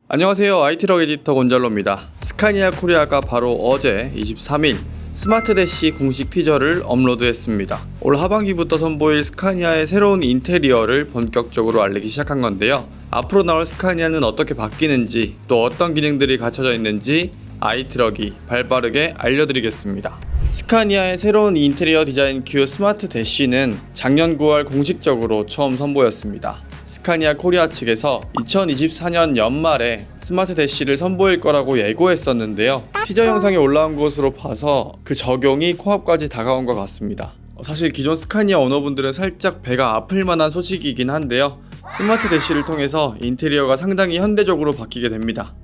안녕하세요. IT럭 에디터 곤잘로입니다. 스카니아 코리아가 바로 어제 23일 스마트 대시 공식 티저를 업로드했습니다. 올 하반기부터 선보일 스카니아의 새로운 인테리어를 본격적으로 알리기 시작한 건데요. 앞으로 나올 스카니아는 어떻게 바뀌는지, 또 어떤 기능들이 갖춰져 있는지 IT럭이 발빠르게 알려드리겠습니다. 스카니아의 새로운 인테리어 디자인 큐 스마트 대시는 작년 9월 공식적으로 처음 선보였습니다. 스카니아 코리아 측에서 2024년 연말에 스마트 대시를 선보일 거라고 예고했었는데요. 티저 영상이 올라온 것으로 봐서 그 적용이 코앞까지 다가온 것 같습니다. 사실 기존 스카니아 오너분들은 살짝 배가 아플 만한 소식이긴 한데요. 스마트 대시를 통해서 인테리어가 상당히 현대적으로 바뀌게 됩니다.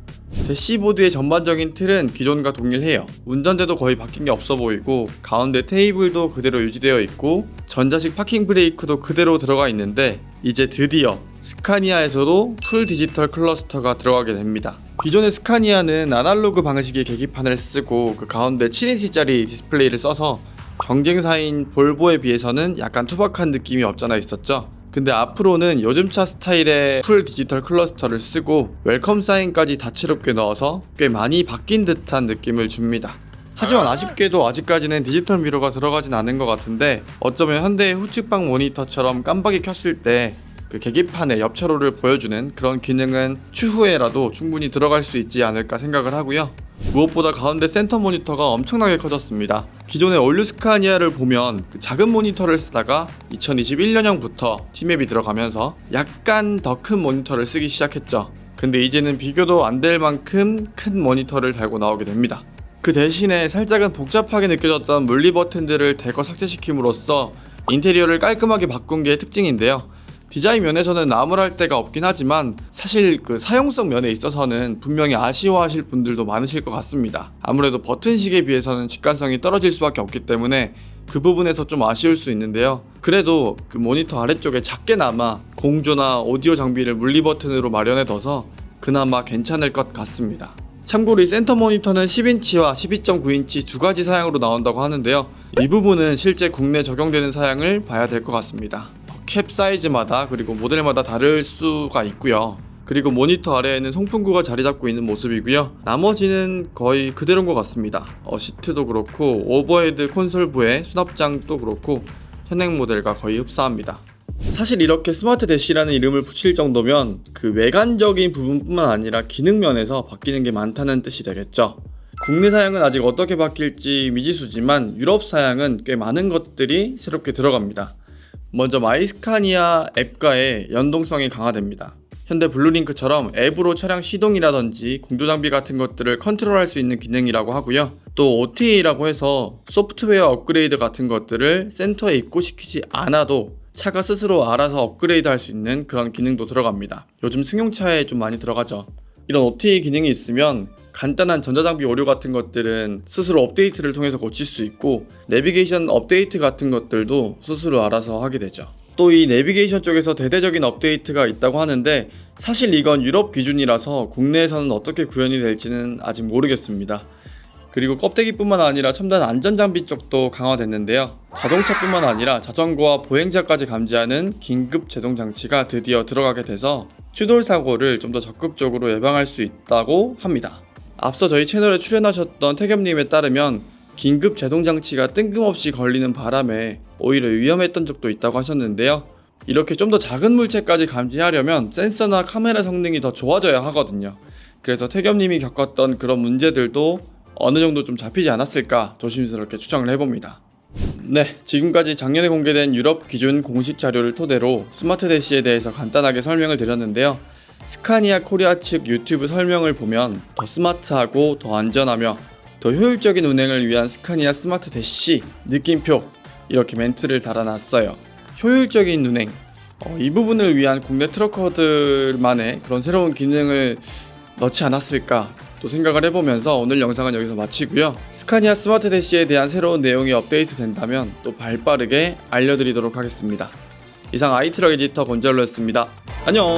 대시보드의 전반적인 틀은 기존과 동일해요. 운전대도 거의 바뀐 게 없어 보이고, 가운데 테이블도 그대로 유지되어 있고, 전자식 파킹 브레이크도 그대로 들어가 있는데, 이제 드디어 스카니아에서도 풀 디지털 클러스터가 들어가게 됩니다. 기존의 스카니아는 아날로그 방식의 계기판을 쓰고 그 가운데 7인치짜리 디스플레이를 써서 경쟁사인 볼보에 비해서는 약간 투박한 느낌이 없잖아 있었죠. 근데 앞으로는 요즘 차 스타일의 풀 디지털 클러스터를 쓰고 웰컴 사인까지 다채롭게 넣어서 꽤 많이 바뀐 듯한 느낌을 줍니다. 하지만 아쉽게도 아직까지는 디지털 미러가 들어가진 않은 것 같은데, 어쩌면 현대의 후측방 모니터처럼 깜빡이 켰을 때 그 계기판의 옆차로를 보여주는 그런 기능은 추후에라도 충분히 들어갈 수 있지 않을까 생각을 하고요. 무엇보다 가운데 센터 모니터가 엄청나게 커졌습니다. 기존의 올류 스카니아를 보면 그 작은 모니터를 쓰다가 2021년형부터 T맵이 들어가면서 약간 더 큰 모니터를 쓰기 시작했죠. 근데 이제는 비교도 안 될 만큼 큰 모니터를 달고 나오게 됩니다. 그 대신에 살짝은 복잡하게 느껴졌던 물리 버튼들을 대거 삭제시킴으로써 인테리어를 깔끔하게 바꾼 게 특징인데요. 디자인 면에서는 나무랄 데가 없긴 하지만 사실 그 사용성 면에 있어서는 분명히 아쉬워하실 분들도 많으실 것 같습니다. 아무래도 버튼식에 비해서는 직관성이 떨어질 수밖에 없기 때문에 그 부분에서 좀 아쉬울 수 있는데요. 그래도 그 모니터 아래쪽에 작게나마 공조나 오디오 장비를 물리 버튼으로 마련해둬서 그나마 괜찮을 것 같습니다. 참고로 이 센터 모니터는 10인치와 12.9인치 두 가지 사양으로 나온다고 하는데요. 이 부분은 실제 국내 적용되는 사양을 봐야 될 것 같습니다. 캡 사이즈마다 그리고 모델마다 다를 수가 있고요. 그리고 모니터 아래에는 송풍구가 자리 잡고 있는 모습이고요. 나머지는 거의 그대로인 것 같습니다. 시트도 그렇고 오버헤드 콘솔부의 수납장도 그렇고 현행 모델과 거의 흡사합니다. 사실 이렇게 스마트 대시라는 이름을 붙일 정도면 그 외관적인 부분뿐만 아니라 기능 면에서 바뀌는 게 많다는 뜻이 되겠죠. 국내 사양은 아직 어떻게 바뀔지 미지수지만 유럽 사양은 꽤 많은 것들이 새롭게 들어갑니다. 먼저 마이스카니아 앱과의 연동성이 강화됩니다. 현대 블루링크처럼 앱으로 차량 시동이라든지 공조장비 같은 것들을 컨트롤할 수 있는 기능이라고 하고요. 또 OTA라고 해서 소프트웨어 업그레이드 같은 것들을 센터에 입고시키지 않아도 차가 스스로 알아서 업그레이드 할 수 있는 그런 기능도 들어갑니다. 요즘 승용차에 좀 많이 들어가죠. 이런 OTA 기능이 있으면 간단한 전자장비 오류 같은 것들은 스스로 업데이트를 통해서 고칠 수 있고, 내비게이션 업데이트 같은 것들도 스스로 알아서 하게 되죠. 또 이 내비게이션 쪽에서 대대적인 업데이트가 있다고 하는데, 사실 이건 유럽 기준이라서 국내에서는 어떻게 구현이 될지는 아직 모르겠습니다. 그리고 껍데기뿐만 아니라 첨단 안전장비 쪽도 강화됐는데요. 자동차뿐만 아니라 자전거와 보행자까지 감지하는 긴급 제동 장치가 드디어 들어가게 돼서 추돌 사고를 좀 더 적극적으로 예방할 수 있다고 합니다. 앞서 저희 채널에 출연하셨던 태겸님에 따르면 긴급 제동 장치가 뜬금없이 걸리는 바람에 오히려 위험했던 적도 있다고 하셨는데요. 이렇게 좀 더 작은 물체까지 감지하려면 센서나 카메라 성능이 더 좋아져야 하거든요. 그래서 태겸님이 겪었던 그런 문제들도 어느 정도 좀 잡히지 않았을까 조심스럽게 추정을 해봅니다. 네, 지금까지 작년에 공개된 유럽 기준 공식 자료를 토대로 스마트 대시에 대해서 간단하게 설명을 드렸는데요. 스카니아 코리아 측 유튜브 설명을 보면 더 스마트하고 더 안전하며 더 효율적인 운행을 위한 스카니아 스마트 대시 느낌표, 이렇게 멘트를 달아놨어요. 효율적인 운행, 이 부분을 위한 국내 트럭커들만의 그런 새로운 기능을 넣지 않았을까 또 생각을 해보면서 오늘 영상은 여기서 마치고요. 스카니아 스마트 대시에 대한 새로운 내용이 업데이트 된다면 또 발빠르게 알려드리도록 하겠습니다. 이상 IT럭 에디터 곤잘로였습니다. 안녕.